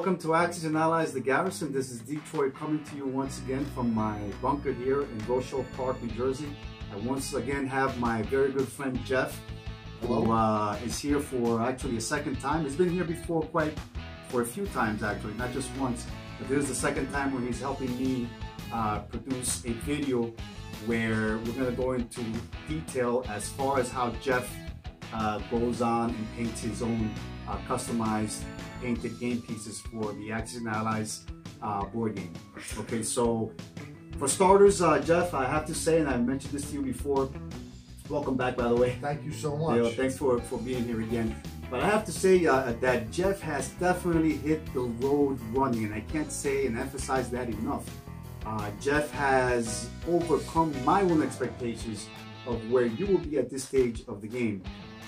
welcome to Axis and Allies, the Garrison. This is Detroit coming to you once again from my bunker here in Rochelle Park, New Jersey. I once again have my very good friend Jeff, who is here for actually a second time. He's been here before for a few times actually, not just once. But this is the second time where he's helping me produce a video where we're going to go into detail as far as how Jeff goes on and paints his own customized painted game pieces for the Axis and Allies board game. Okay, so for starters, Jeff, I have to say, and I mentioned this to you before, welcome back, by the way. Thank you so much. You know, thanks for being here again. But I have to say that Jeff has definitely hit the road running, and I can't say and emphasize that enough. Jeff has overcome my own expectations of where you will be at this stage of the game.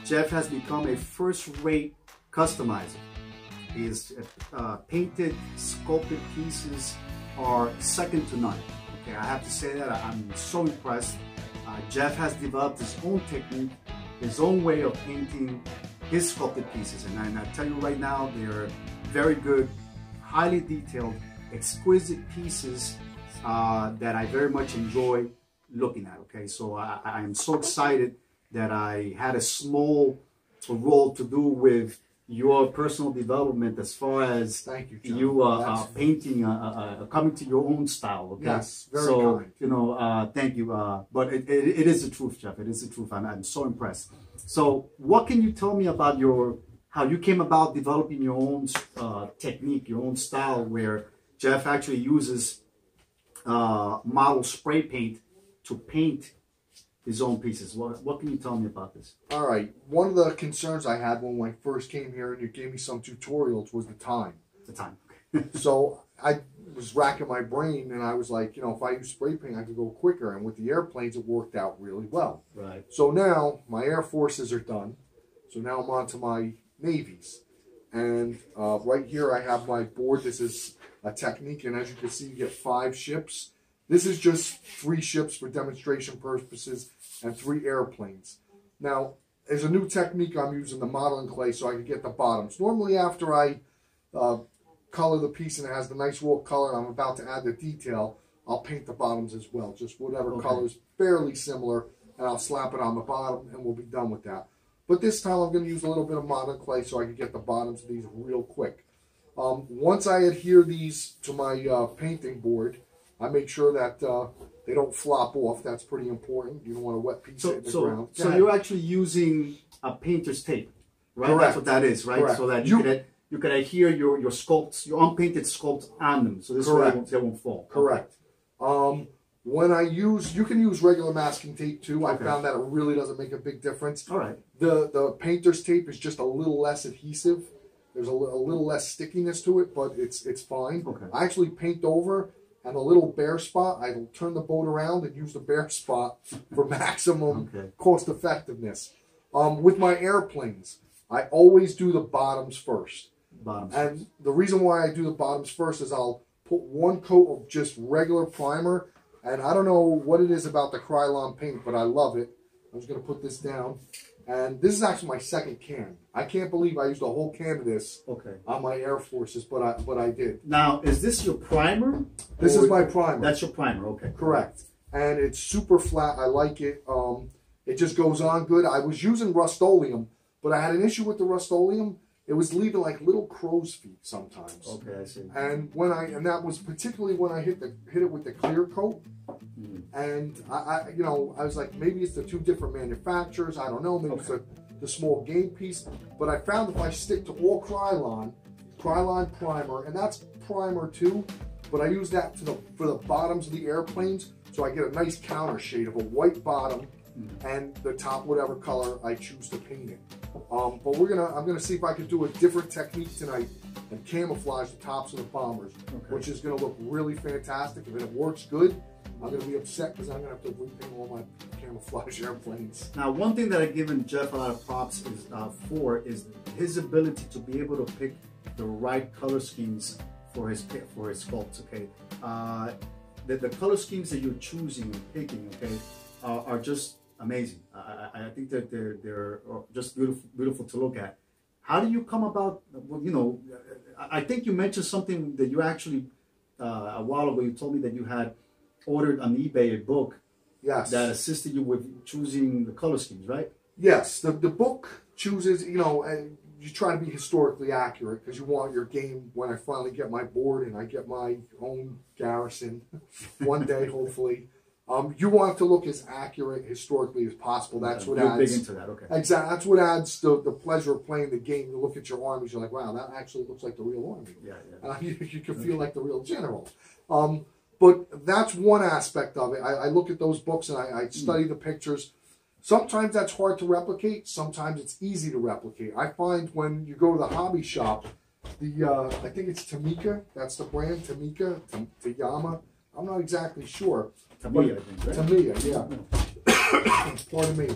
Jeff has become a first-rate customizer. His painted, sculpted pieces are second to none. Okay, I have to say that I'm so impressed. Jeff has developed his own technique, his own way of painting his sculpted pieces, and I tell you right now, they're very good, highly detailed, exquisite pieces that I very much enjoy looking at. Okay, so I am so excited that I had a small role to do with your personal development as far as thank you, painting, coming to your own style. Okay? Yes, very kind. You know, thank you. But it is the truth, Jeff. It is the truth. I'm so impressed. So, what can you tell me about how you came about developing your own technique, your own style, where Jeff actually uses model spray paint to paint his own pieces? What can you tell me about this? All right. One of the concerns I had when I first came here and you gave me some tutorials was the time. The time. So I was racking my brain and I was like, you know, if I use spray paint, I could go quicker. And with the airplanes, it worked out really well. Right. So now my Air Forces are done. So now I'm on to my Navies. And right here I have my board. This is a technique. And as you can see, you get 5 ships. This is just 3 ships for demonstration purposes and 3 airplanes. Now, there's a new technique I'm using, the modeling clay, so I can get the bottoms. Normally after I color the piece and it has the nice raw color and I'm about to add the detail, I'll paint the bottoms as well. Just whatever colors, fairly similar, and I'll slap it on the bottom and we'll be done with that. But this time I'm going to use a little bit of modeling clay so I can get the bottoms of these real quick. Once I adhere these to my painting board, I make sure that they don't flop off. That's pretty important. You don't want a wet piece in the ground. So you're actually using a painter's tape, right? Correct. That's what that is, right? Correct. So that you can adhere your sculpts, your unpainted sculpts on them. So this way they won't fall. Correct. When you can use regular masking tape too. I found that it really doesn't make a big difference. All right. The painter's tape is just a little less adhesive. There's a little less stickiness to it, but it's fine. Okay. I actually paint over. And a little bare spot, I will turn the boat around and use the bare spot for maximum cost effectiveness. With my airplanes, I always do the bottoms first. And the reason why I do the bottoms first is I'll put 1 coat of just regular primer. And I don't know what it is about the Krylon paint, but I love it. I'm just going to put this down. And this is actually my 2nd can. I can't believe I used a whole can of this on my Air Forces, but I did. Now, is this your primer? This is my primer. That's your primer, okay. Correct. And it's super flat. I like it. It just goes on good. I was using Rust-Oleum, but I had an issue with the Rust-Oleum. It was leaving like little crow's feet sometimes. Okay, I see. And that was particularly when I hit it with the clear coat. And I was like, maybe it's the 2 different manufacturers. I don't know. Maybe it's the small game piece. But I found if I stick to all Krylon primer, and that's primer too. But I use that for the bottoms of the airplanes, so I get a nice counter shade of a white bottom and the top whatever color I choose to paint it. But I'm gonna see if I can do a different technique tonight and camouflage the tops of the bombers, which is gonna look really fantastic. If it works good, I'm going to be upset because I'm going to have to repaint all my camouflage airplanes. Now, one thing that I've given Jeff a lot of props is his ability to be able to pick the right color schemes for his sculpts. Okay, the color schemes that you're choosing and picking, are just amazing. I think that they're just beautiful to look at. how do you come about, well, you know, I think you mentioned something that you actually, a while ago, you told me that you had ordered on eBay a book. Yes. That assisted you with choosing the color schemes, right? Yes. The book chooses, you know, you try to be historically accurate because you want your game, when I finally get my board and I get my own Garrison one day, hopefully, you want it to look as accurate historically as possible. That's what You're adds. big into that, okay. Exactly. That's what adds the pleasure of playing the game. You look at your armies, you're like, wow, that actually looks like the real army. Yeah. You can feel like the real general. But that's one aspect of it. I look at those books and I study the pictures. Sometimes that's hard to replicate. Sometimes it's easy to replicate. I find when you go to the hobby shop, I think it's Tamika. That's the brand, Tamika, Tayama. I'm not exactly sure. Tamiya, I think, right? Tamiya, yeah. Pardon me.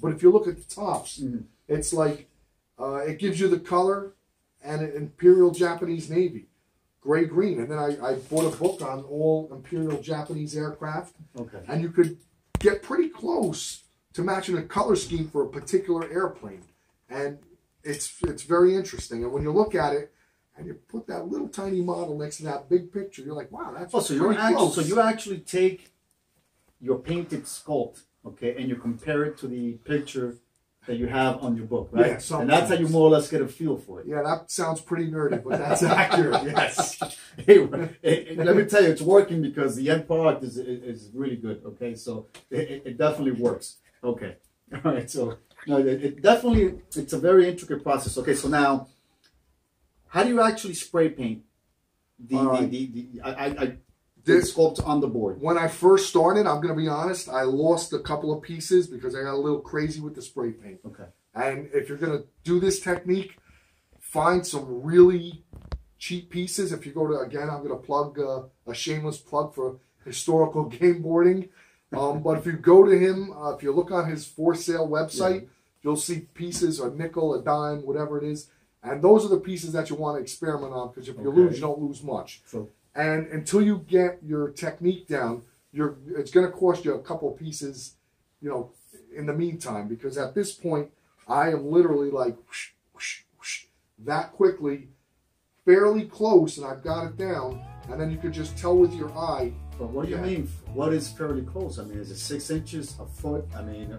But if you look at the tops, it's like, it gives you the color and an Imperial Japanese Navy. Gray-green. And then I bought a book on all Imperial Japanese aircraft. Okay. And you could get pretty close to matching a color scheme for a particular airplane. And it's very interesting. And when you look at it and you put that little tiny model next to that big picture, you're like, wow, that's pretty close. So you actually take your painted sculpt, okay, and you compare it to the picture that you have on your book, right? Yeah, and that's how you more or less get a feel for it. Yeah, that sounds pretty nerdy, but that's accurate, yes. Hey, let me tell you, it's working because the end product is really good, okay? So it definitely works. Okay, all right, so no, it's a very intricate process. Okay, so now, how do you actually spray paint the sculpt on the board? When I first started, I'm going to be honest, I lost a couple of pieces because I got a little crazy with the spray paint. Okay. And if you're going to do this technique, find some really cheap pieces. If you go to, again, I'm going to plug a shameless plug for historical game boarding. But if you go to him, if you look on his for sale website, you'll see pieces, a nickel, a dime, whatever it is. And those are the pieces that you want to experiment on because if you lose, you don't lose much. So, and until you get your technique down, it's going to cost you a couple pieces, you know, in the meantime. Because at this point, I am literally like whoosh, whoosh, whoosh, that quickly, fairly close, and I've got it down. And then you could just tell with your eye. But what do you mean? What is fairly close? I mean, is it 6 inches, a foot? I mean,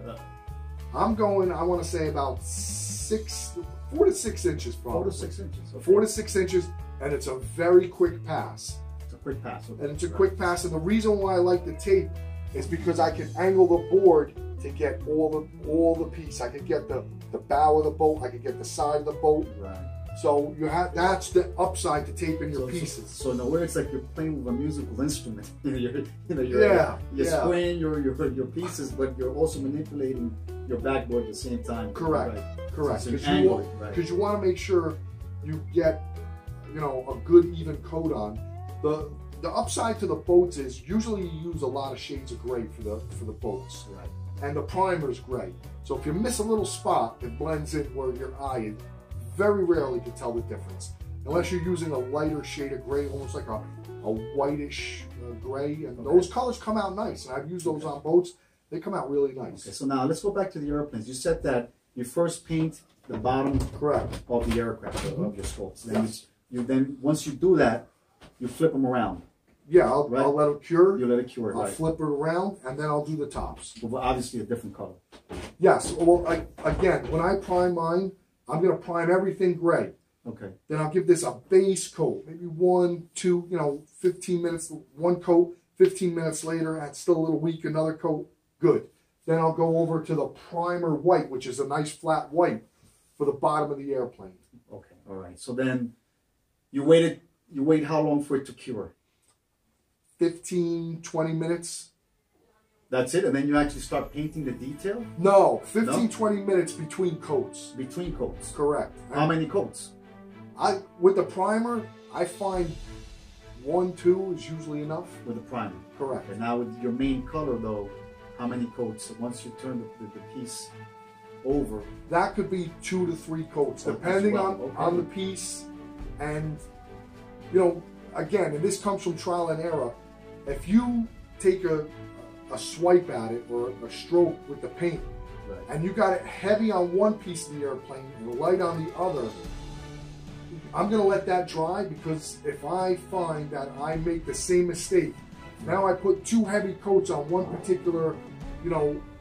I'm going, I want to say about 4 to 6 inches probably. 4 to 6 inches. Okay. 4 to 6 inches, and it's a very quick pass. It's a quick pass. Okay. And it's a quick pass, and the reason why I like the tape is because I can angle the board to get all the piece. I can get the bow of the boat. I can get the side of the boat. Right. So that's the upside to taping your pieces. So in a way, it's like you're playing with a musical instrument. you're spraying your pieces, but you're also manipulating your backboard at the same time. Correct. Right. Correct. So because you want to make sure you get, you know, a good even coat on. The upside to the boats is usually you use a lot of shades of gray for the boats. Right. And the primer's gray. So if you miss a little spot, it blends in where your eye very rarely can tell the difference. Unless you're using a lighter shade of gray, almost like a whitish gray. And those colors come out nice. And I've used those on boats. They come out really nice. Okay, so now let's go back to the airplanes. You said that you first paint the bottom of the aircraft, of your sculpts. Then once you do that, you flip them around. Yeah, I'll let them cure. You let it cure. I'll flip it around, and then I'll do the tops. Well, obviously a different color. Yes. Well, again, when I prime mine, I'm going to prime everything gray. Okay. Then I'll give this a base coat, maybe 1, 2, 15 minutes, one coat. 15 minutes later, that's still a little weak. Another coat, good. Then I'll go over to the primer white, which is a nice flat white for the bottom of the airplane. Okay. All right. So then you wait how long for it to cure? 15, 20 minutes. That's it? And then you actually start painting the detail? No, 15, 20 minutes between coats. Between coats? Correct. How many coats? With the primer, I find 1, 2 is usually enough. With the primer? Correct. Okay, now with your main color though, how many coats? Once you turn the piece over? That could be 2 to 3 coats, depending on the piece. And, again, and this comes from trial and error. If you take a swipe at it or a stroke with the paint, and you got it heavy on one piece of the airplane and light on the other, I'm going to let that dry, because if I find that I make the same mistake, now I put two heavy coats on one particular,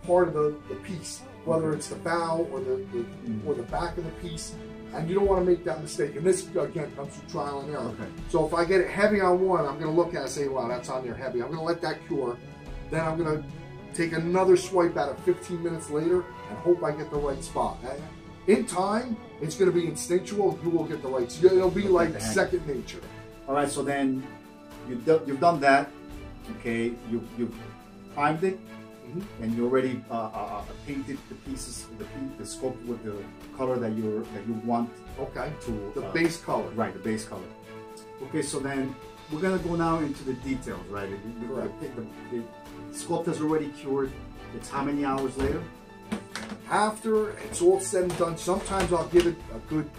part of the piece, whether it's the bow or the back of the piece, and you don't want to make that mistake. And this, again, comes through trial and error. Okay. So if I get it heavy on one, I'm going to look at it and say, wow, that's on there heavy. I'm going to let that cure. Then I'm going to take another swipe at it 15 minutes later and hope I get the right spot. In time, it's going to be instinctual. You will get the right. It'll be like second nature. All right. So then you've done that. Okay. You've primed it, and you already painted the pieces, the sculpt with the color that you want. Okay. The base color. Right. The base color. Okay. So then we're gonna go now into the details, right? The sculpt has already cured. It's how many hours later? After it's all said and done, sometimes I'll give it a good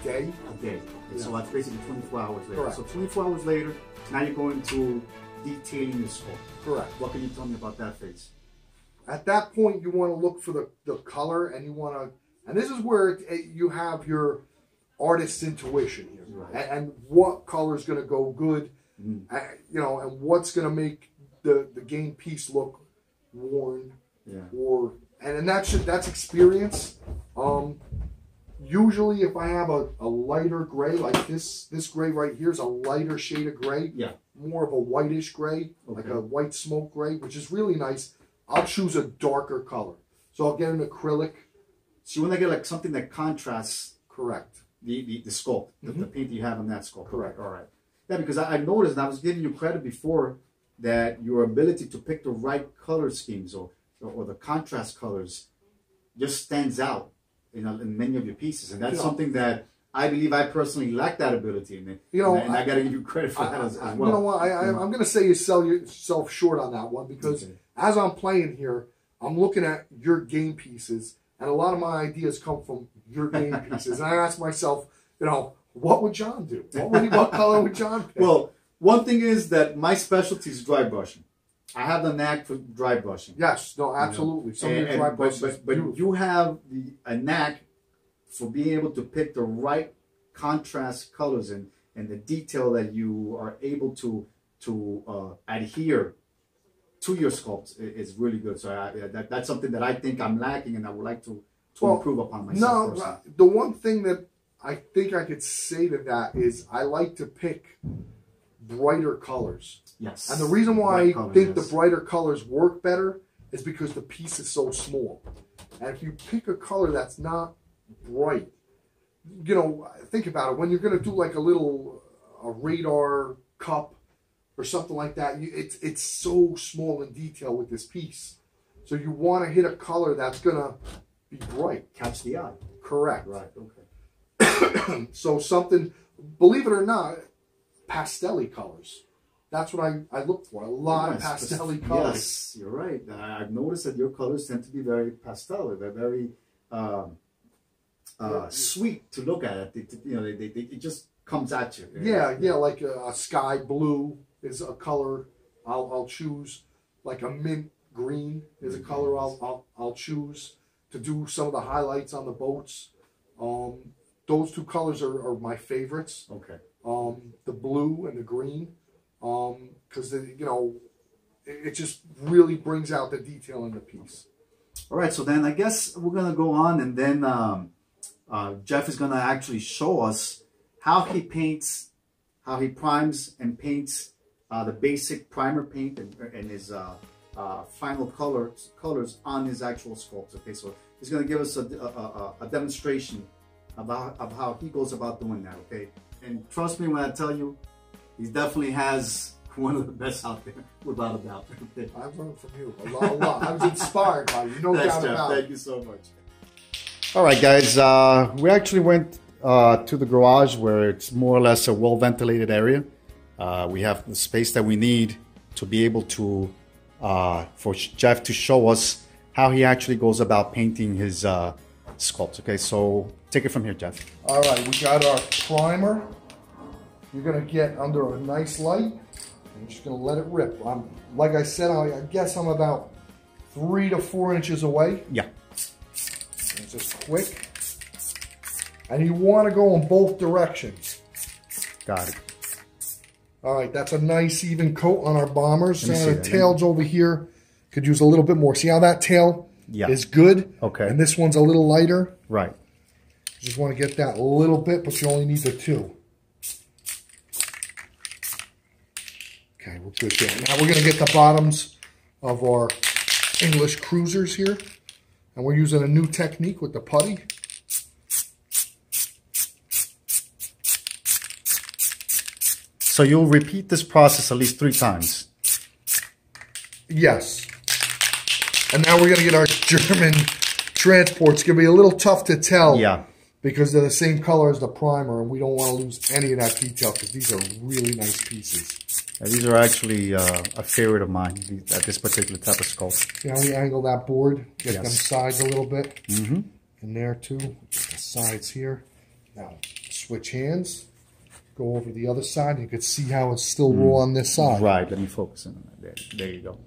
day. A day. Okay, yeah. So that's basically 24 hours later. Correct. So 24 hours later, now you're going to detailing the sculpt. Correct. What can you tell me about that phase? At that point, you want to look for the color, and you want to, and this is where you have your artist's intuition here, right. and what color is going to go good, and what's going to make the game piece look worn, and that's experience. Usually, if I have a lighter gray, like this gray right here is a lighter shade of gray, more of a whitish gray, like a white smoke gray, which is really nice. I'll choose a darker color. So I'll get an acrylic. So you want to get like something that contrasts. Correct. The sculpt, the paint you have on that sculpt. Correct. All right. Yeah, because I noticed, and I was giving you credit before, that your ability to pick the right color schemes or the contrast colors just stands out in many of your pieces, and that's something that I believe I personally lack that ability, and I got to give you credit for that as well. You know what? I'm going to say you sell yourself short on that one, because as I'm playing here, I'm looking at your game pieces, and a lot of my ideas come from your game pieces, and I ask myself, what would John do? What color would John pick? Well, one thing is that my specialty is dry brushing. I have the knack for dry brushing. Yes, no, absolutely. But you have a knack for being able to pick the right contrast colors and the detail that you are able to adhere to your sculpts is really good. So that's something that I think I'm lacking, and I would like to improve upon myself. No, the one thing that I think I could say to that is I like to pick brighter colors. Yes. And the reason why I think the brighter colors work better is because the piece is so small. And if you pick a color that's not bright, think about it. When you're going to do like a radar cup or something like that, it's so small in detail with this piece. So you want to hit a color that's going to be bright. Catch the eye. Correct. Right, okay. So something, believe it or not, pastel-y colors. That's what I look for. A lot of pastel-y colors. Yes, you're right. I've noticed that your colors tend to be very pastel. They're very sweet to look at. It just comes at you. Yeah, like a sky blue is a color I'll choose. Like a mint green is a color I'll choose to do some of the highlights on the boats. Those two colors are my favorites. Okay. The blue and the green, because it just really brings out the detail in the piece. All right, so then I guess we're gonna go on, and then Jeff is gonna actually show us how he paints, how he primes and paints the basic primer paint and his final colors on his actual sculpts. Okay, so he's gonna give us a demonstration of how he goes about doing that. Okay. And trust me when I tell you, he definitely has one of the best out there, without a doubt. I've learned from you a lot. I was inspired by you, no doubt about it. Thank you so much. All right, guys. We actually went to the garage, where it's more or less a well-ventilated area. We have the space that we need to be able to, for Jeff to show us how he actually goes about painting his sculpts. Okay, so take it from here, Jeff. All right, we got our primer. You're gonna get under a nice light. I'm just gonna let it rip. Like I said, I guess I'm about 3 to 4 inches away. Yeah. It's just quick. And you want to go in both directions. Got it. All right, that's a nice even coat on our bombers. The tails over here could use a little bit more. See how that tail is good? Okay. And this one's a little lighter? Right. You just want to get that a little bit, but you only need the 2. Okay, we're good there. Now we're going to get the bottoms of our English cruisers here. And we're using a new technique with the putty. So you'll repeat this process at least 3 times? Yes. And now we're going to get our German transports. It's going to be a little tough to tell. Yeah. Because they're the same color as the primer, and we don't want to lose any of that detail because these are really nice pieces. Yeah, these are actually a favorite of mine at this particular type of sculpt. Yeah, we angle that board, get them sides a little bit. Mm-hmm. And there too, get the sides here. Now, switch hands, go over the other side. You can see how it's still raw on this side. Right, let me focus in on that. There you go.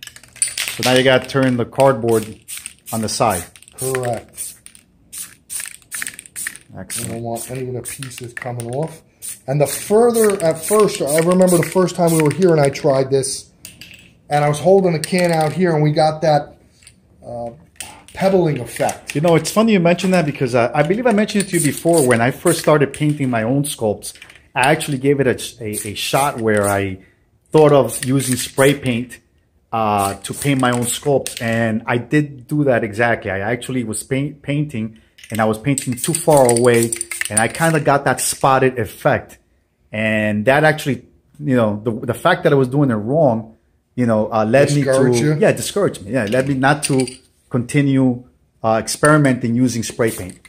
So now you got to turn the cardboard on the side. Correct. Excellent. I don't want any of the pieces coming off. And the further, at first, I remember the first time we were here and I tried this, and I was holding a can out here and we got that pebbling effect. You know, it's funny you mentioned that because I believe I mentioned it to you before when I first started painting my own sculpts. I actually gave it a shot where I thought of using spray paint to paint my own sculpts, and I did do that exactly. I actually was painting, and I was painting too far away, and I kind of got that spotted effect. And that actually, you know, the fact that I was doing it wrong, you know, led me to, discourage me. Yeah, led me not to continue experimenting using spray paint.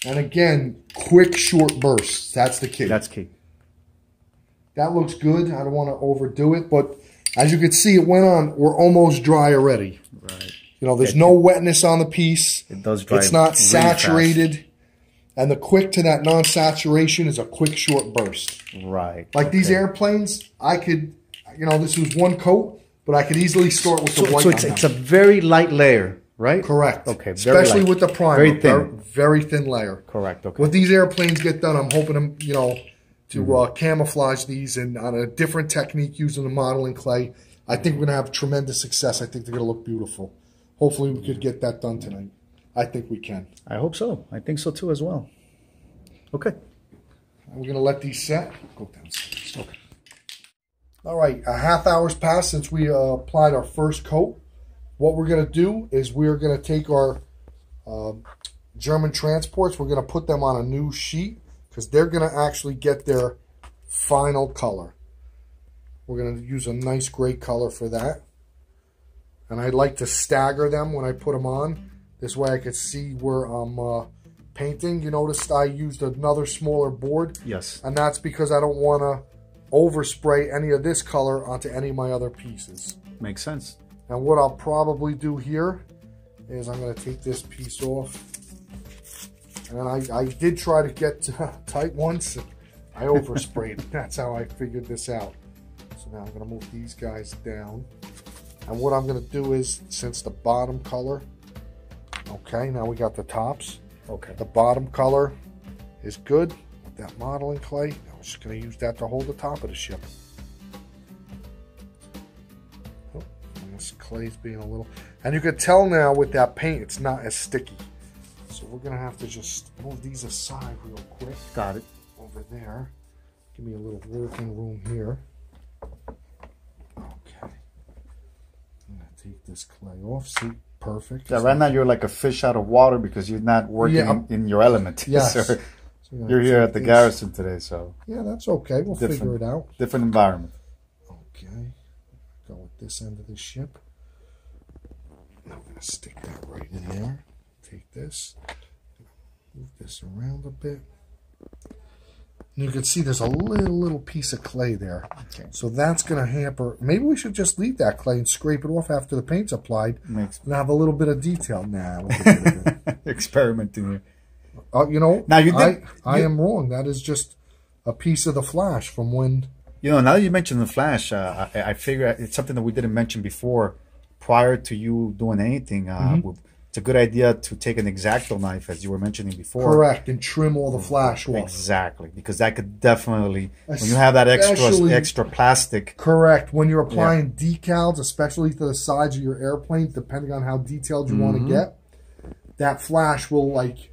And again, quick, short bursts. That's the key. That's key. That looks good. I don't want to overdo it, but as you can see, it went on. We're almost dry already. Right. You know, there's no wetness on the piece. It does dry. It's not saturated. Fast. And the quick to that non-saturation is a quick, short burst. Right. Like these airplanes, I could, you know, this was one coat, but I could easily start with the white. So it's a very light layer, right? Correct. Okay. Especially with the primer. Very thin. Very thin layer. Correct. Okay. When these airplanes get done, I'm hoping them, you know, to camouflage these and on a different technique using the modeling clay. I think we're going to have tremendous success. I think they're going to look beautiful. Hopefully we could get that done tonight. I think we can. I hope so. I think so too as well. Okay. We're going to let these set. Go downstairs. Okay. All right. A half hour's passed since we applied our first coat. What we're going to do is we're going to take our German transports. We're going to put them on a new sheet because they're going to actually get their final color. We're going to use a nice gray color for that. And I like to stagger them when I put them on. This way I could see where I'm painting. You noticed I used another smaller board. Yes. And that's because I don't want to overspray any of this color onto any of my other pieces. Makes sense. And what I'll probably do here is I'm going to take this piece off. And I did try to get tight once. I oversprayed. That's how I figured this out. So now I'm going to move these guys down. And what I'm going to do is, since the bottom color, okay, now we got the tops. Okay. The bottom color is good with that modeling clay. I'm just going to use that to hold the top of the ship. Oh, this clay's being a little... And you can tell now with that paint, it's not as sticky. So we're going to have to just move these aside real quick. Got it. Over there. Give me a little working room here. Okay. I'm going to take this clay off. See? Perfect. Yeah, right now you're like a fish out of water because you're not working in your element. Yes. So you're here at the garrison today, so... Yeah, that's okay. We'll figure it out. Different environment. Okay. Go with this end of the ship. Now I'm going to stick that right in there. Take this. Move this around a bit. And you can see there's a little piece of clay there. Okay. So that's going to hamper. Maybe we should just leave that clay and scrape it off after the paint's applied. And have a little bit of detail. Nah. Experimenting here. You know, now you did, I am wrong. That is just a piece of the flash from when... You know, now that you mentioned the flash, I figure it's something that we didn't mention before. Prior to you doing anything, it's a good idea to take an X-Acto knife, as you were mentioning before. Correct, and trim all the flash off. Exactly, because that could definitely, when you have that extra plastic. Correct, when you're applying decals, especially to the sides of your airplane, depending on how detailed you want to get, that flash will, like,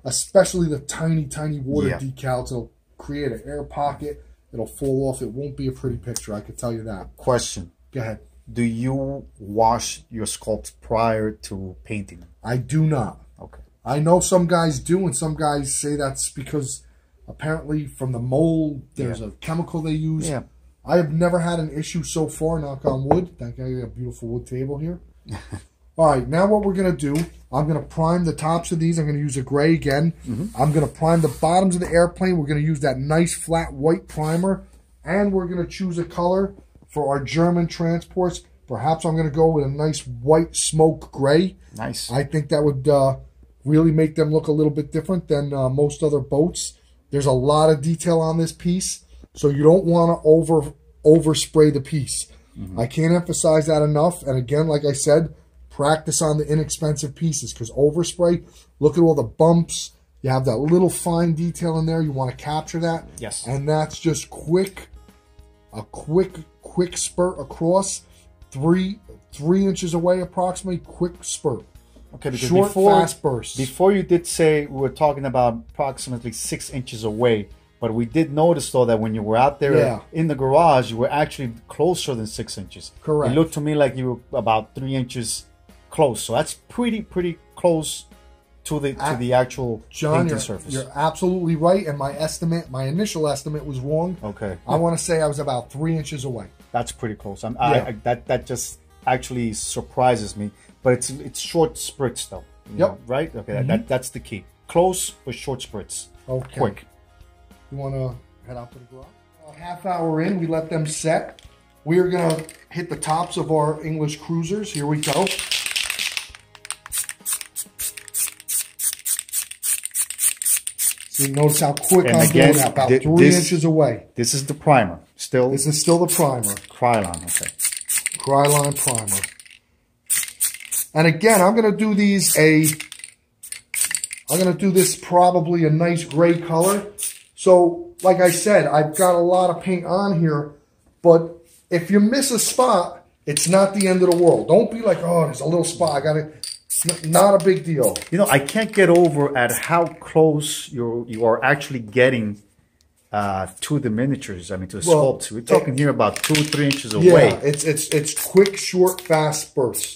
especially the tiny water decals, it'll create an air pocket. It'll fall off. It won't be a pretty picture, I could tell you that. Question. Go ahead. Do you wash your sculpts prior to painting? I do not. Okay. I know some guys do, and some guys say that's because apparently from the mold, there's a chemical they use. Yeah. I have never had an issue so far, knock on wood. Thank you. I got a beautiful wood table here. All right, now what we're going to do, I'm going to prime the tops of these. I'm going to use a gray again. I'm going to prime the bottoms of the airplane. We're going to use that nice flat white primer, and we're going to choose a color for our German transports. Perhaps I'm going to go with a nice white smoke gray. Nice. I think that would really make them look a little bit different than most other boats. There's a lot of detail on this piece, so you don't want to overspray the piece. I can't emphasize that enough. And again, like I said, practice on the inexpensive pieces, because overspray, look at all the bumps. You have that little fine detail in there. You want to capture that. Yes. And that's just a quick spurt across, three inches away approximately, quick spurt. Okay, because short, fast bursts. Before you did say we were talking about approximately 6 inches away, but we did notice though that when you were out there in the garage, you were actually closer than 6 inches. Correct. It looked to me like you were about 3 inches close, so that's pretty close to the actual painting surface. You're absolutely right, and my initial estimate was wrong. Okay. I want to say I was about 3 inches away. That's pretty close. That just actually surprises me. But it's short spurts though. Right? Okay, that's the key. Close but short spurts. Okay. Quick. You want to head out to the garage? A half hour in, we let them set. We are going to hit the tops of our English cruisers. Here we go. So you notice how quick I'm doing that, about 3 inches away. This is the primer. This is still the primer. Krylon, okay. Krylon primer. And again, I'm going to do this probably a nice gray color. So, like I said, I've got a lot of paint on here, but if you miss a spot, it's not the end of the world. Don't be like, oh, there's a little spot. It's not a big deal. You know, I can't get over at how close you are actually getting to the miniatures. I mean, to the sculpts. We're talking here about 2-3 inches away. Yeah, it's quick, short, fast bursts.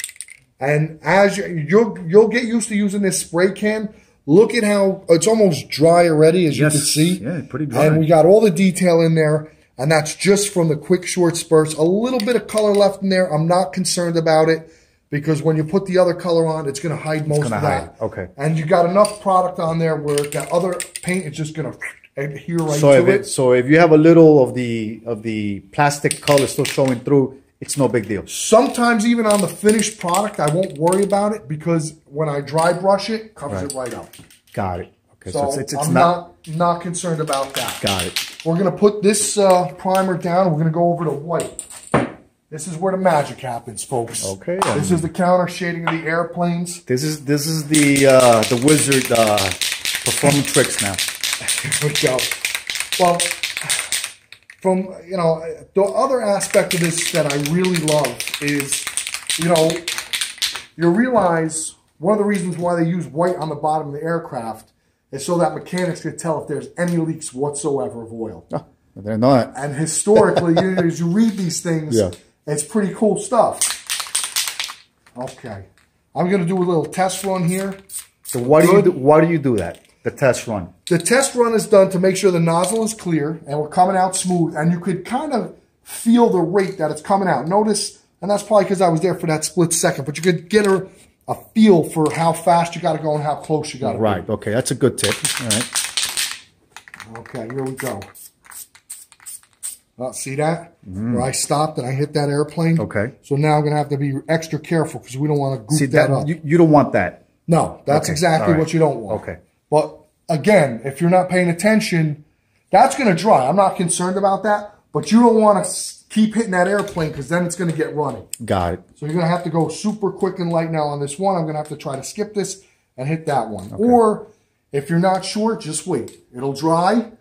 And as you'll get used to using this spray can. Look at how it's almost dry already, as you can see. Yeah, pretty dry. And we got all the detail in there, and that's just from the quick, short spurts. A little bit of color left in there. I'm not concerned about it, because when you put the other color on, it's going to hide most of that. Okay. And you got enough product on there where that other paint is just going to adhere right to it. So if you have a little of the plastic color still showing through, it's no big deal. Sometimes even on the finished product, I won't worry about it, because when I dry brush it, covers it right up. Got it. Okay, so I'm not concerned about that. Got it. We're going to put this primer down. We're going to go over to white. This is where the magic happens, folks. Okay. This is the counter shading of the airplanes. This is the wizard performing tricks now. Here we go. Well, from, the other aspect of this that I really love is, you realize one of the reasons why they use white on the bottom of the aircraft is so that mechanics can tell if there's any leaks whatsoever of oil. Oh, they're not. And historically, as you read these things, it's pretty cool stuff. Okay. I'm going to do a little test run here. So why do you do that? The test run. The test run is done to make sure the nozzle is clear and we're coming out smooth. And you could kind of feel the rate that it's coming out. Notice, and that's probably because I was there for that split second, but you could get a feel for how fast you got to go and how close you got to be. Right. Okay. That's a good tip. All right. Okay. Here we go. See that? Where I stopped and I hit that airplane. Okay. So now I'm going to have to be extra careful because we don't want to goop that up. You don't want that. No, that's exactly what you don't want. Okay. But again, if you're not paying attention, that's going to dry. I'm not concerned about that. But you don't want to keep hitting that airplane because then it's going to get running. Got it. So you're going to have to go super quick and light now on this one. I'm going to have to try to skip this and hit that one. Okay. Or if you're not sure, just wait. It'll dry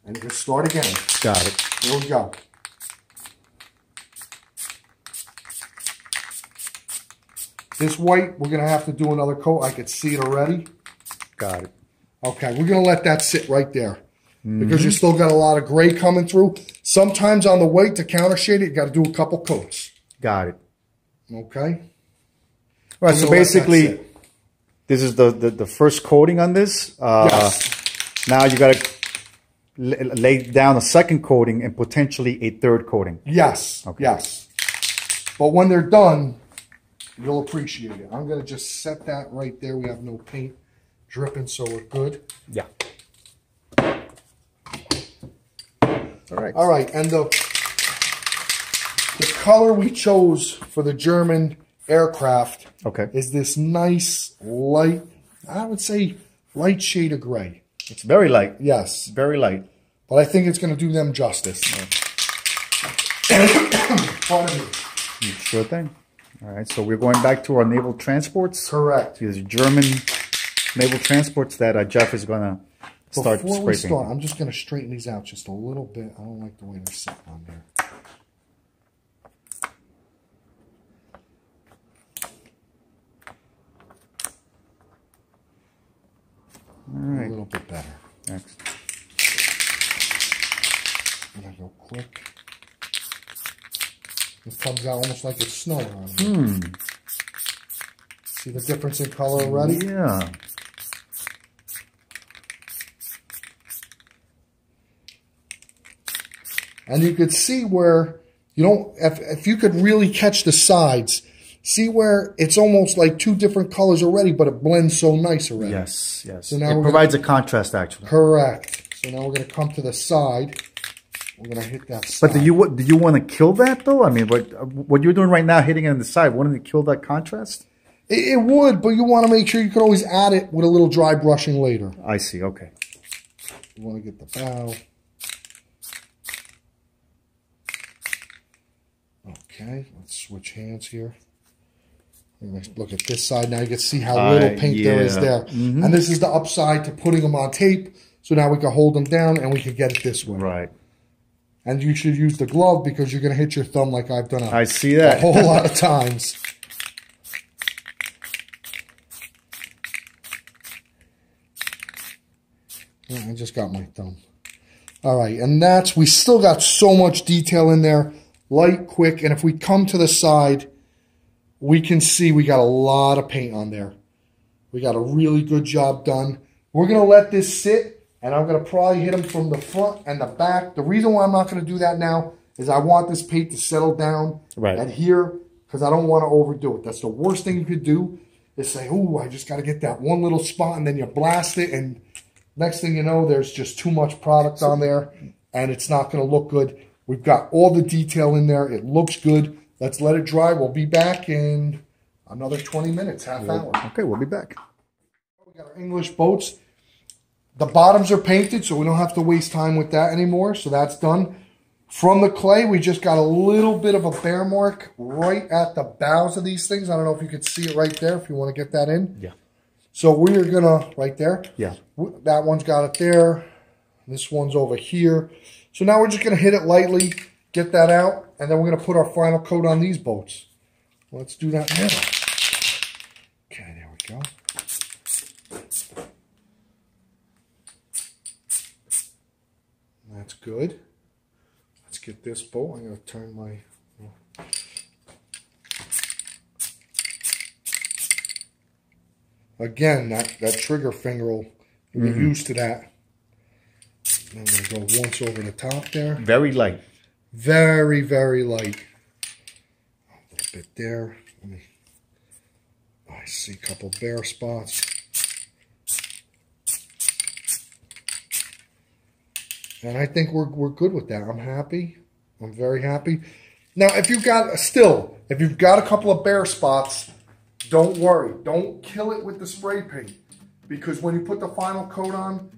and just start again. Got it. There we go. This white, we're going to have to do another coat. I could see it already. Got it. Okay, we're going to let that sit right there because you still got a lot of gray coming through. Sometimes on the white to counter shade it, you got to do a couple coats. Got it. Okay. All right, so basically, this is the first coating on this. Yes. Now you got to lay down a second coating and potentially a third coating. Yes. Okay. Yes. But when they're done, you'll appreciate it. I'm going to just set that right there. We have no paint dripping, so we're good. Yeah. All right. All right, and the color we chose for the German aircraft is this nice light, I would say light shade of gray. It's very light. Yes. Very light. But I think it's going to do them justice. Pardon me. Sure thing. All right, so we're going back to our naval transports. Correct. These German naval transports that Jeff is going to start Before spray we start, painting. I'm just going to straighten these out just a little bit. I don't like the way they're sitting on there. All right. A little bit better. Next. I'm going to go quick. It comes out almost like it's snowing on here. See the difference in color already? Yeah. And you could see where you don't, if you could really catch the sides, see where it's almost like two different colors already, but it blends so nice already. Yes, yes. So now it provides a contrast, actually. Correct. So now we're going to come to the side. We're going to hit that side. But do you want to kill that, though? I mean, what you're doing right now, hitting it on the side, wouldn't it kill that contrast? It would, but you want to make sure you can always add it with a little dry brushing later. I see, okay. You want to get the bow. Okay, let's switch hands here. Let's look at this side. Now you can see how little paint there is there. And this is the upside to putting them on tape. So now we can hold them down and we can get it this way. Right. And you should use the glove because you're going to hit your thumb like I've done I see that. a whole lot of times. I just got my thumb. All right, and we still got so much detail in there. Light, quick, and if we come to the side, we can see we got a lot of paint on there. We got a really good job done. We're going to let this sit, and I'm going to probably hit them from the front and the back. The reason why I'm not going to do that now is I want this paint to settle down and here because I don't want to overdo it. That's the worst thing you could do is say, oh, I just got to get that one little spot, and then you blast it, and next thing you know, there's just too much product on there, and it's not going to look good. We've got all the detail in there. It looks good. Let's let it dry. We'll be back in another 20 minutes, half hour. Okay, we'll be back. We got our English boats. The bottoms are painted, so we don't have to waste time with that anymore. So that's done. From the clay, we just got a little bit of a bear mark right at the bows of these things. I don't know if you can see it right there, if you want to get that in. Yeah. So we're going to, right there. Yeah. That one's got it there. This one's over here. So now we're just going to hit it lightly, get that out, and then we're going to put our final coat on these boats. Let's do that now. Okay, there we go. That's good. Let's get this boat. I'm going to turn my... Again, that trigger finger will get used to that. I'm going to go once over the top there. Very light. Very, very light. A little bit there. I see a couple bare spots. And I think we're good with that. I'm happy. I'm very happy. Now, if you've got a couple of bare spots, don't worry. Don't kill it with the spray paint. Because when you put the final coat on,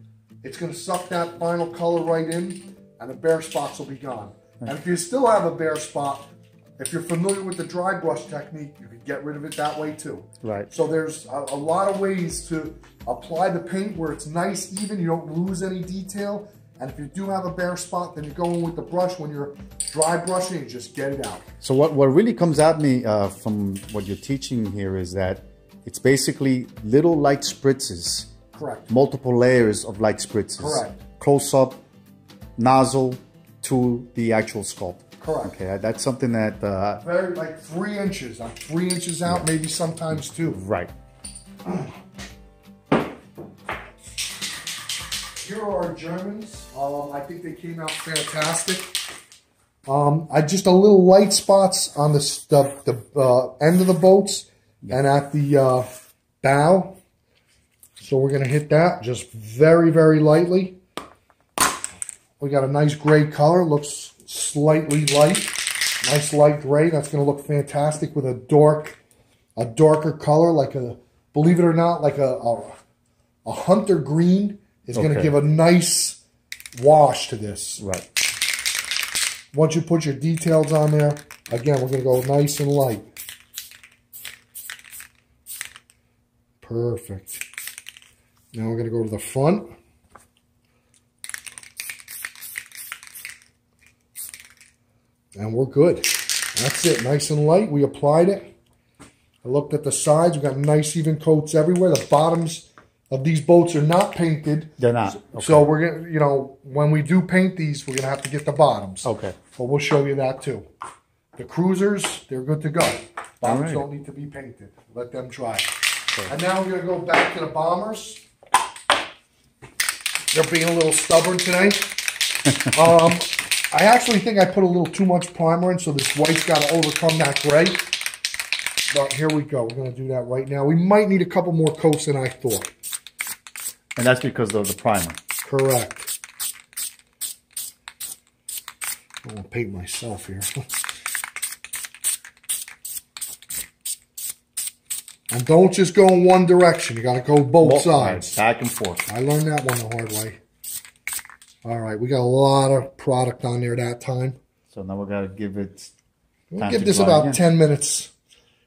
it's going to suck that final color right in, and the bare spots will be gone. And if you still have a bare spot, if you're familiar with the dry brush technique, you can get rid of it that way too. Right. So there's a lot of ways to apply the paint where it's nice, even, you don't lose any detail. And if you do have a bare spot, then you go in with the brush. When you're dry brushing, you just get it out. So what really comes at me from what you're teaching here is that it's basically little light spritzes. Correct. Multiple layers of light spritzes. Correct. Close up, nozzle to the actual sculpt. Correct. Okay, that's something that... Very, like 3 inches. I'm 3 inches out, yeah. Maybe sometimes 2. Right. Here are our Germans. I think they came out fantastic. I just a little light spots on the end of the boats, yeah, and at the bow. So we're going to hit that just very, very lightly. We got a nice gray color. Looks slightly light. Nice light gray. That's going to look fantastic with a darker color, like a, believe it or not, like a hunter green is going to give a nice wash to this. Right. Once you put your details on there, again, we're going to go nice and light. Perfect. Now we're going to go to the front. And we're good. That's it. Nice and light. We applied it. I looked at the sides. We got nice even coats everywhere. The bottoms of these boats are not painted. They're not. Okay. So we're going to, you know, when we do paint these, we're going to have to get the bottoms. Okay. But we'll show you that too. The cruisers, they're good to go. Bombers don't need to be painted. Let them dry. Okay. And now we're going to go back to the bombers. They're being a little stubborn today. I actually think I put a little too much primer in, so this white's got to overcome that gray. But here we go. We're going to do that right now. We might need a couple more coats than I thought. And that's because of the primer. Correct. I want to paint myself here. And don't just go in one direction. You got to go both sides. Back and forth. I learned that one the hard way. All right, we got a lot of product on there that time. So now we got to give it... We'll give this about 10 minutes.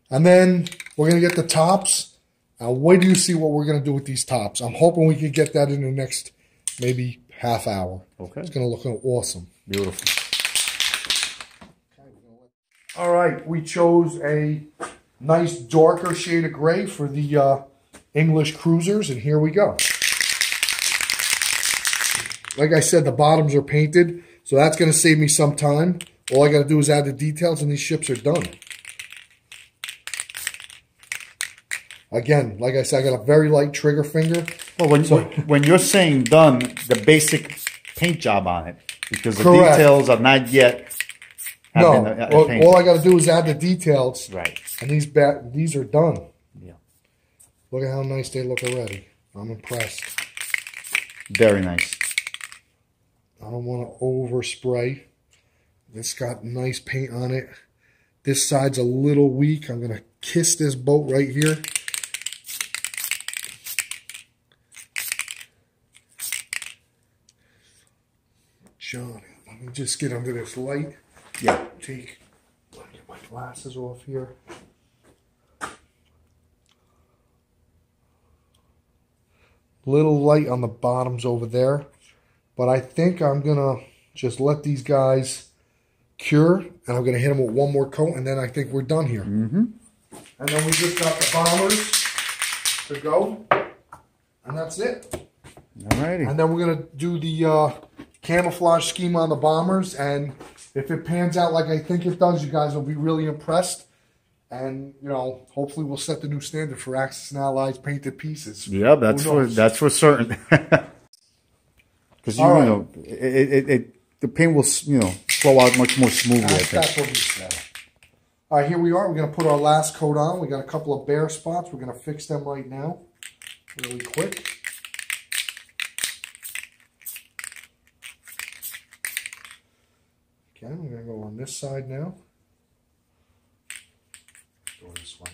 And then we're going to get the tops. Now, wait till you see what we're going to do with these tops. I'm hoping we can get that in the next maybe half hour. Okay. It's going to look awesome. Beautiful. All right, we chose a nice darker shade of gray for the English cruisers, and here we go. Like I said, the bottoms are painted, so that's going to save me some time. All I got to do is add the details, and these ships are done. Again, like I said, I got a very light trigger finger. Well, when you're saying done, the basic paint job on it, because the Correct. Details are not yet. No, all I got to do is add the details. Right. And these are done. Yeah. Look at how nice they look already. I'm impressed. Very nice. I don't want to overspray. It's got nice paint on it. This side's a little weak. I'm going to kiss this boat right here. John, let me just get under this light. Yeah. Get my glasses off here. Little light on the bottoms over there. But I think I'm going to just let these guys cure. And I'm going to hit them with one more coat. And then I think we're done here. Mm-hmm. And then we just got the bombers to go. And that's it. Alrighty. And then we're going to do the camouflage scheme on the bombers. And if it pans out like I think it does, you guys will be really impressed. And, you know, hopefully we'll set the new standard for Axis and Allies painted pieces. Yeah, that's for certain. Because, you know, the paint will, you know, flow out much more smoothly. That's what we said. All right, here we are. We're going to put our last coat on. We got a couple of bare spots. We're going to fix them right now, really quick. Okay, we're going to go on this side now. Go this way.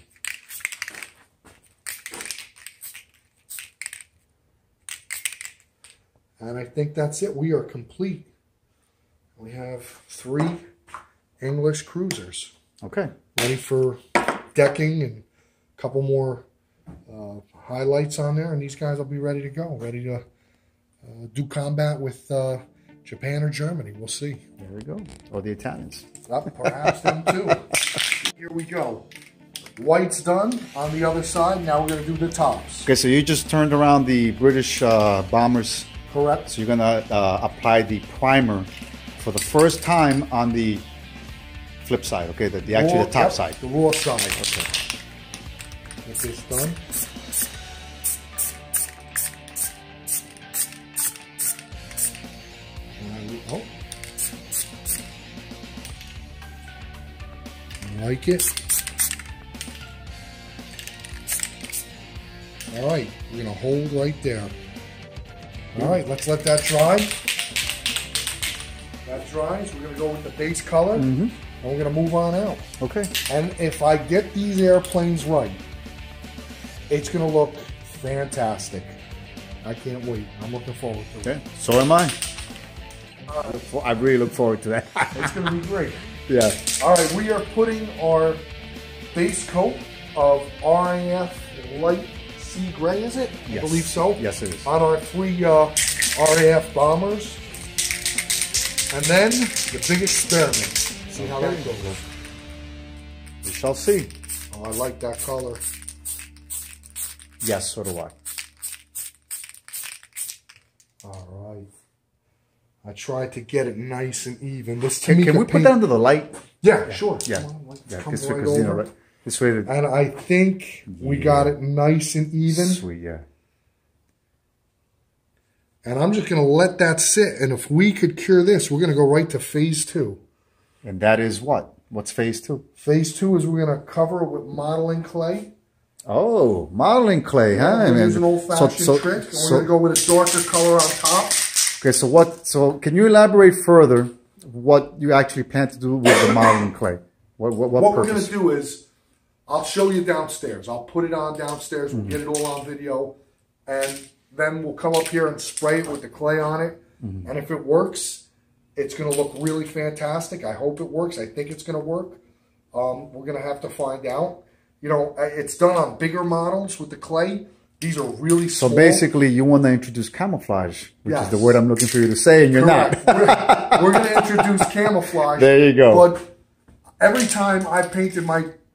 And I think that's it. We are complete. we have 3 English cruisers. Okay. Ready for decking and a couple more highlights on there. And these guys will be ready to go. Ready to do combat with Japan or Germany. We'll see. There we go. Or the Italians. Perhaps them too. Here we go. White's done on the other side. Now we're going to do the tops. Okay, so you just turned around the British bombers. Correct. So you're going to apply the primer for the first time on the flip side, okay? The top side. The raw side. Okay. Get this done. Oh. I like it. All right, we're gonna hold right there. All right, let's let that dry. That dries, we're gonna go with the base color, and we're gonna move on out. Okay. And if I get these airplanes right, it's gonna look fantastic. I can't wait. I'm looking forward to it. Okay, so am I. I really look forward to that. It's gonna be great. Yeah. All right, we are putting our base coat of RAF light sea gray, is it? Yes. I believe so. Yes, it is. On our 3 RAF bombers. And then the big experiment. See how that goes. We shall see. Oh, I like that color. Yes, so do I. All right. I tried to get it nice and even. This Can we put that under the light? Yeah, sure. Yeah. Come on, Yeah, come because, right you know, over. right, this way. And I think we got it nice and even. Sweet, yeah. And I'm just going to let that sit. And if we could cure this, we're going to go right to phase 2. And that is what? What's phase 2? Phase 2 is we're going to cover it with modeling clay. Oh, modeling clay, huh? We're going to use an old-fashioned trick. And we're going to go with a darker color on top. Okay, so what? So can you elaborate further what you actually plan to do with the modeling clay? What we're going to do is, I'll show you downstairs. I'll put it on downstairs. We'll get it all on video. And then we'll come up here and spray it with the clay on it. And if it works, it's going to look really fantastic. I hope it works. I think it's going to work. We're going to have to find out. You know, it's done on bigger models with the clay. These are really small. So basically, you want to introduce camouflage, which Yes. is the word I'm looking for you to say, and you're Correct. not. We're going to introduce camouflage. There you go. But every time I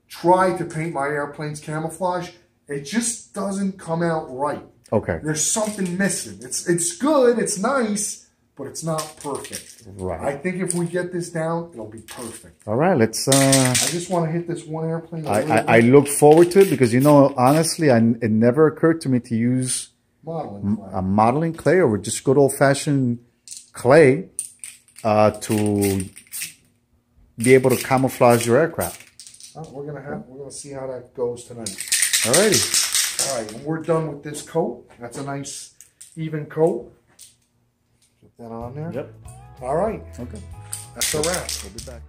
try to paint my airplanes camouflage, it just doesn't come out right. Okay. There's something missing. It's good, it's nice, but it's not perfect. Right. I think if we get this down, it'll be perfect. All right, let's... I just want to hit this one airplane. I look forward to it because, you know, honestly, it never occurred to me to use modeling clay. a modeling clay or just good old-fashioned clay to be able to camouflage your aircraft. We're gonna see how that goes tonight. Alrighty. All right, when we're done with this coat, that's a nice even coat. Put that on there. Yep. All right. Okay. That's a wrap. We'll be back.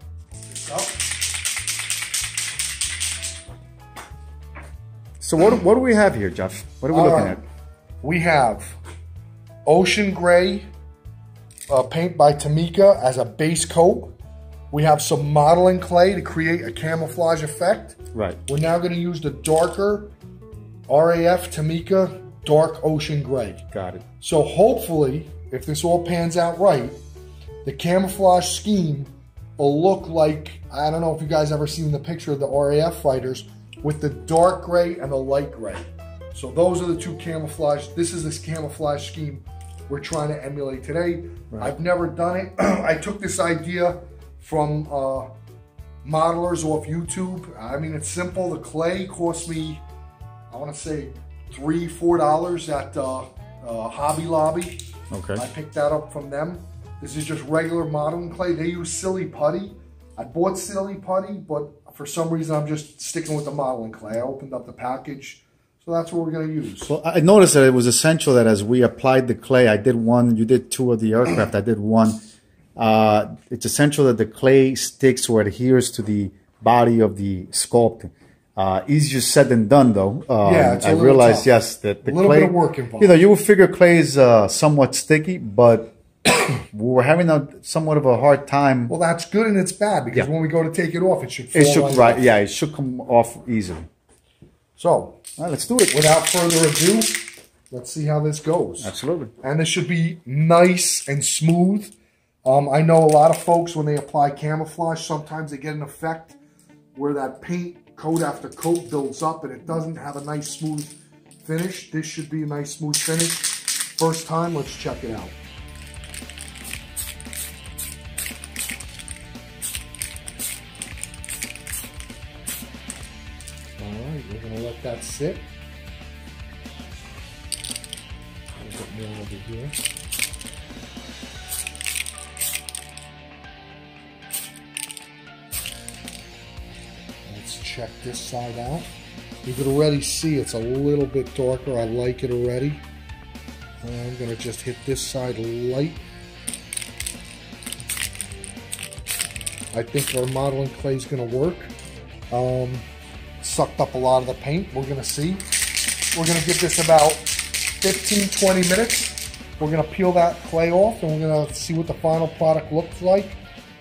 So what do we have here, Jeff? What are we looking at? We have ocean gray paint by Tamika as a base coat. We have some modeling clay to create a camouflage effect. Right. We're now going to use the darker RAF Tamika dark ocean gray. Got it. So hopefully, if this all pans out right, the camouflage scheme will look like, I don't know if you guys ever seen the picture of the RAF fighters with the dark gray and the light gray. So those are the two camouflage. This is this camouflage scheme we're trying to emulate today. Right. I've never done it. I took this idea from modelers off YouTube. I mean, it's simple. The clay cost me, I want to say $3, $4 at Hobby Lobby. Okay. I picked that up from them. This is just regular modeling clay. They use silly putty. I bought silly putty, but for some reason I'm just sticking with the modeling clay. I opened up the package, so that's what we're going to use. Well, I noticed that it was essential that as we applied the clay, I did one, you did two of the aircraft, I did one. It's essential that the clay sticks or adheres to the body of the sculpt. Easier said than done, though. Yeah, it's I realized, tough. yes, that the a little clay, bit of work involved. you know, you would figure clay is somewhat sticky, but we were having somewhat of a hard time. Well, that's good and it's bad because when we go to take it off, it should fall right, yeah, it should come off easily. So, all right, let's do it. Without further ado, let's see how this goes. Absolutely. And this should be nice and smooth. I know a lot of folks, when they apply camouflage, sometimes they get an effect where that paint coat after coat builds up and it doesn't have a nice smooth finish. This should be a nice smooth finish. First time, let's check it out. All right, we're going to let that sit. A little bit more over here. Check this side out. You can already see it's a little bit darker. I like it already. I'm going to just hit this side light. I think our modeling clay is going to work. Sucked up a lot of the paint. We're going to see. We're going to give this about 15-20 minutes. We're going to peel that clay off and we're going to see what the final product looks like.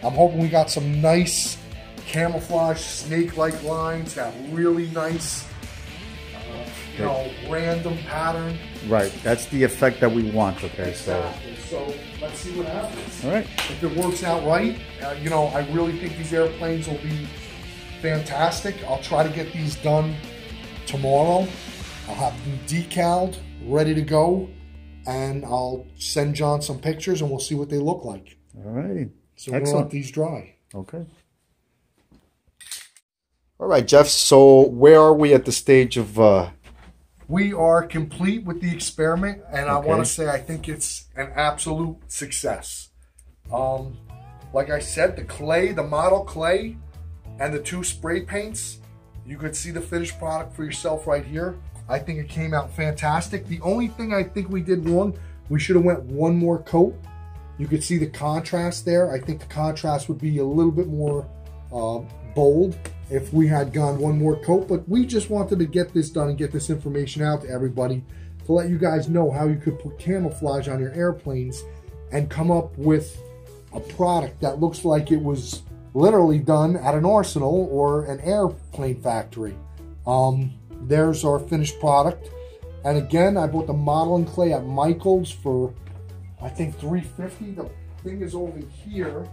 I'm hoping we got some nice camouflage snake-like lines, that really nice, you know, random pattern. Right, that's the effect that we want. Okay, exactly. So let's see what happens. All right. If it works out right, you know, I really think these airplanes will be fantastic. I'll try to get these done tomorrow. I'll have them decaled, ready to go, and I'll send John some pictures, and we'll see what they look like. All righty. So we're going to let these dry. Okay. All right, Jeff, so where are we at the stage of... We are complete with the experiment, and I want to say I think it's an absolute success. Like I said, the clay, the model clay, and the 2 spray paints, you could see the finished product for yourself right here. I think it came out fantastic. The only thing I think we did wrong, we should have went 1 more coat. You could see the contrast there. I think the contrast would be a little bit more bold if we had gone 1 more coat, but we just wanted to get this done and get this information out to everybody to let you guys know how you could put camouflage on your airplanes and come up with a product that looks like it was literally done at an arsenal or an airplane factory. There's our finished product. And again, I bought the modeling clay at Michael's for, I think, $3.50. The thing is over here.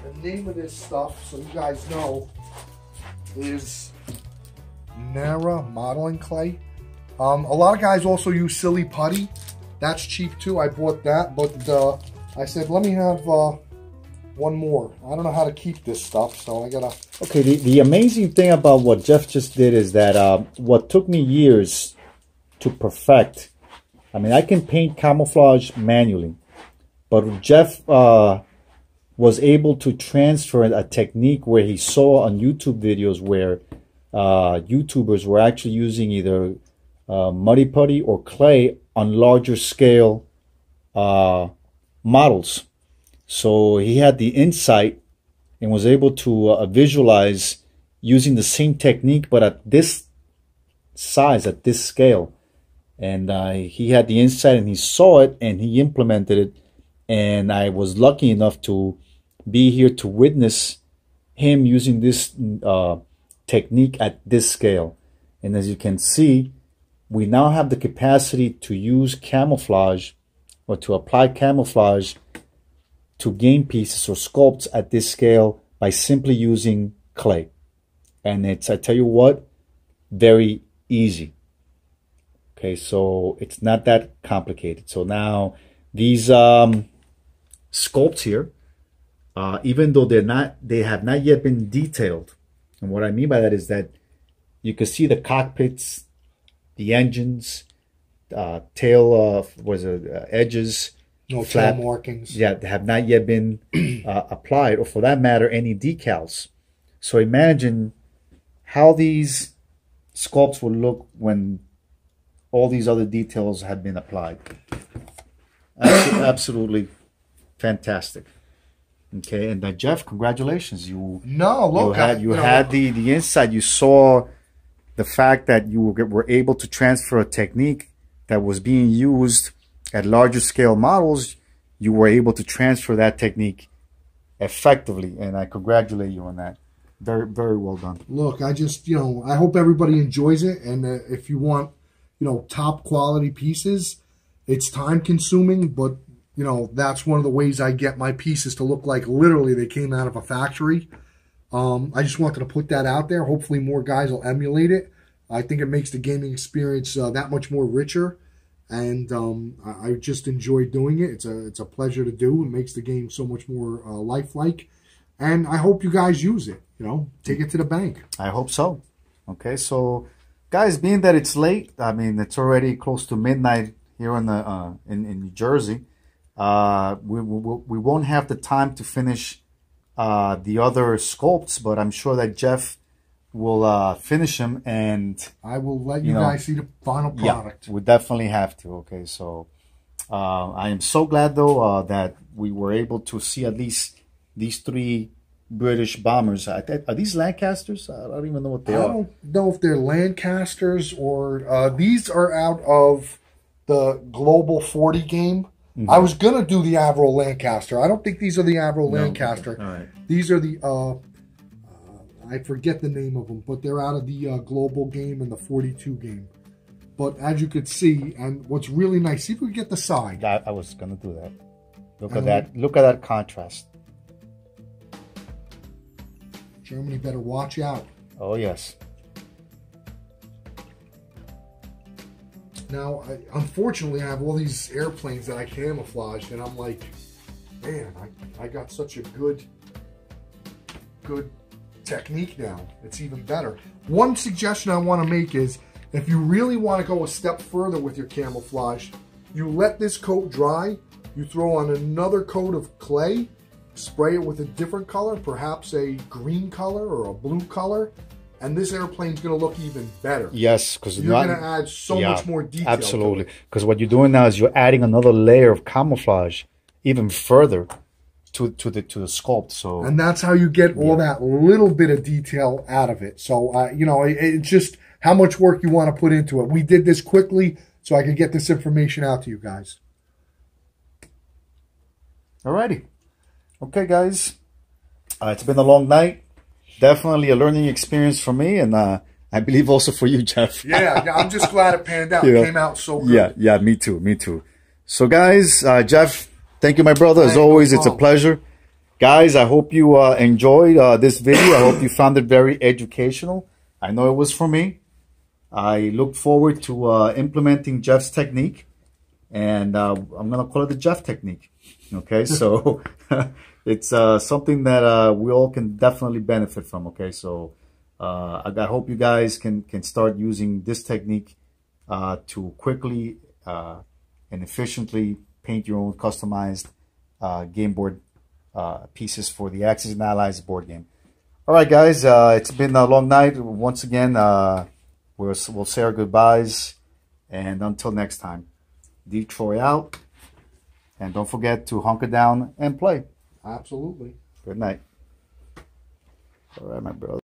The name of this stuff, so you guys know, is Nara modeling clay. A lot of guys also use silly putty. That's cheap too. I bought that, but I said, let me have 1 more. I don't know how to keep this stuff, so I gotta... Okay, the amazing thing about what Jeff just did is that what took me years to perfect, I mean, I can paint camouflage manually, but Jeff was able to transfer a technique where he saw on YouTube videos where YouTubers were actually using either muddy putty or clay on larger scale models. So he had the insight and was able to visualize using the same technique but at this size, at this scale. And he had the insight and he saw it and he implemented it. And I was lucky enough to be here to witness him using this technique at this scale. And as you can see, we now have the capacity to use camouflage or to apply camouflage to game pieces or sculpts at this scale by simply using clay. And it's, I tell you what, very easy. Okay, so it's not that complicated. So now these sculpts here, even though they have not yet been detailed. And what I mean by that is that you can see the cockpits, the engines, tail, edges, no tail markings. Yeah, they have not yet been applied, or for that matter, any decals. So imagine how these sculpts will look when all these other details have been applied. Absolutely fantastic. Okay, and Jeff, congratulations! You had the insight. You saw the fact that you were able to transfer a technique that was being used at larger scale models, you were able to transfer that technique effectively, and I congratulate you on that. Very, very well done. Look, I just, I hope everybody enjoys it, and if you want, top quality pieces, it's time consuming, but, that's one of the ways I get my pieces to look like literally they came out of a factory. I just wanted to put that out there. Hopefully more guys will emulate it. I think it makes the gaming experience that much more richer, and I just enjoy doing it. It's a pleasure to do. It makes the game so much more lifelike, and I hope you guys use it. Take it to the bank. I hope so. Okay, so guys, being that it's late, I mean it's already close to midnight here in the in New Jersey. We won't have the time to finish the other sculpts, but I'm sure that Jeff will finish them, and I will let you guys see the final product. Yeah, we definitely have to. Okay, so I am so glad though that we were able to see at least these 3 British bombers. Are these Lancasters? I don't even know what they are. I don't know if they're Lancasters or these are out of the Global 40 game. Mm-hmm. I was going to do the Avro Lancaster. I don't think these are the Avro Lancaster. All right. These are the, I forget the name of them, but they're out of the Global game and the 42 game. But as you could see, and what's really nice, see if we can get the side. I was going to do that. Look at that. Look at that contrast. Germany better watch out. Oh, yes. Now, unfortunately, I have all these airplanes that I camouflaged, and I'm like, man, I got such a good technique now. It's even better. One suggestion I want to make is, if you really want to go a step further with your camouflage, you let this coat dry, you throw on another coat of clay, spray it with a different color, perhaps a green color or a blue color, and this airplane's going to look even better. Yes, because you're going to add so much more detail. Absolutely, because what you're doing now is you're adding another layer of camouflage, even further to the sculpt. So, and that's how you get all that little bit of detail out of it. So, it's just how much work you want to put into it. We did this quickly so I could get this information out to you guys. Alrighty, okay, guys. It's been a long night. Definitely a learning experience for me, and I believe also for you, Jeff. Yeah, I'm just glad it panned out. It came out so good. Yeah, me too. So, guys, Jeff, thank you, my brother. As always, it's a pleasure. Guys, I hope you enjoyed this video. I hope you found it very educational. I know it was for me. I look forward to implementing Jeff's technique, and I'm going to call it the Jeff technique. Okay, so it's something that we all can definitely benefit from. Okay, so I hope you guys can start using this technique to quickly and efficiently paint your own customized game board pieces for the Axis and Allies board game. All right, guys, it's been a long night. Once again, we'll say our goodbyes, and until next time, Detroit out. And don't forget to hunker down and play. Absolutely. Good night. All right, my brother.